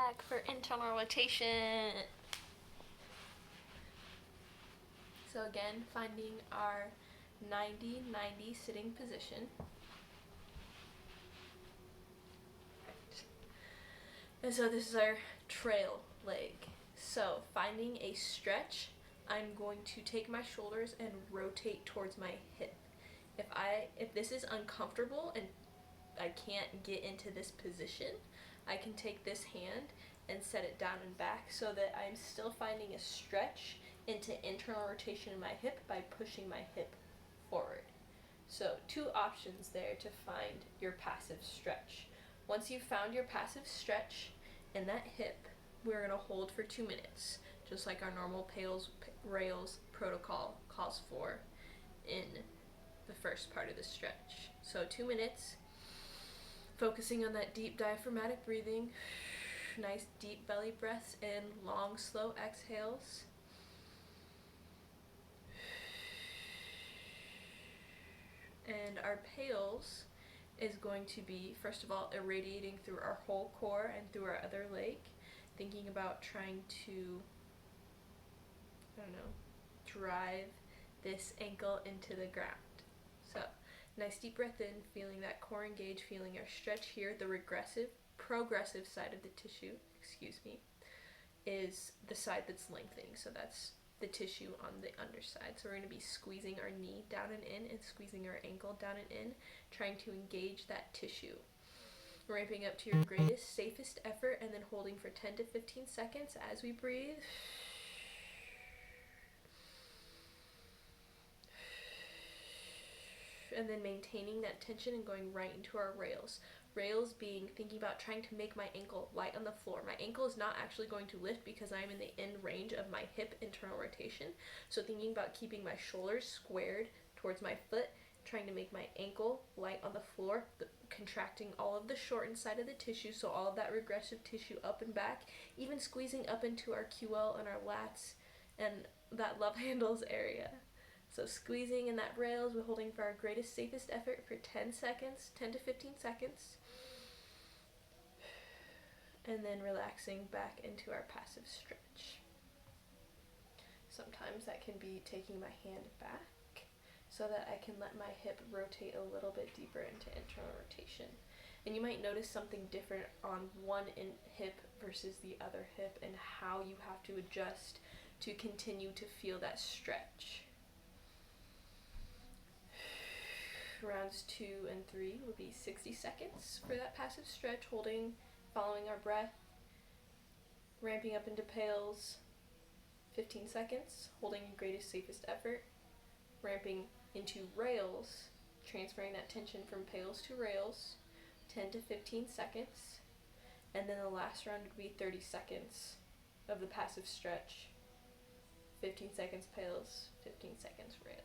back for internal rotation. So again, finding our 90-90 sitting position. And so this is our trail leg. So finding a stretch, I'm going to take my shoulders and rotate towards my hip. If this is uncomfortable and I can't get into this position, I can take this hand and set it down and back so that I'm still finding a stretch into internal rotation in my hip by pushing my hip forward. So 2 options there to find your passive stretch. Once you've found your passive stretch in that hip, we're going to hold for 2 minutes, just like our normal PAILs rails protocol calls for in the first part of the stretch. So 2 minutes, focusing on that deep diaphragmatic breathing, nice deep belly breaths in, long slow exhales. And our PAILs is going to be, first of all, irradiating through our whole core and through our other leg, thinking about trying to, drive this ankle into the ground. So, nice deep breath in, feeling that core engage, feeling our stretch here. The progressive side of the tissue, is the side that's lengthening. So that's the tissue on the underside. So we're going to be squeezing our knee down and in and squeezing our ankle down and in, trying to engage that tissue. Ramping up to your greatest, safest effort, and then holding for 10 to 15 seconds as we breathe. And then maintaining that tension and going right into our rails. Rails being thinking about trying to make my ankle light on the floor. My ankle is not actually going to lift because I'm in the end range of my hip internal rotation. So thinking about keeping my shoulders squared towards my foot, trying to make my ankle light on the floor, contracting all of the shortened side of the tissue, so all of that regressive tissue up and back, even squeezing up into our QL and our lats and that love handles area. So squeezing in that rails, we're holding for our greatest, safest effort for 10 seconds, 10 to 15 seconds. And then relaxing back into our passive stretch. Sometimes that can be taking my hand back so that I can let my hip rotate a little bit deeper into internal rotation. And you might notice something different on one hip versus the other hip and how you have to adjust to continue to feel that stretch. Rounds 2 and 3 will be 60 seconds for that passive stretch, holding, following our breath, ramping up into PAILs, 15 seconds, holding your greatest, safest effort, ramping into rails, transferring that tension from PAILs to rails, 10 to 15 seconds, and then the last round would be 30 seconds of the passive stretch, 15 seconds PAILs, 15 seconds rails.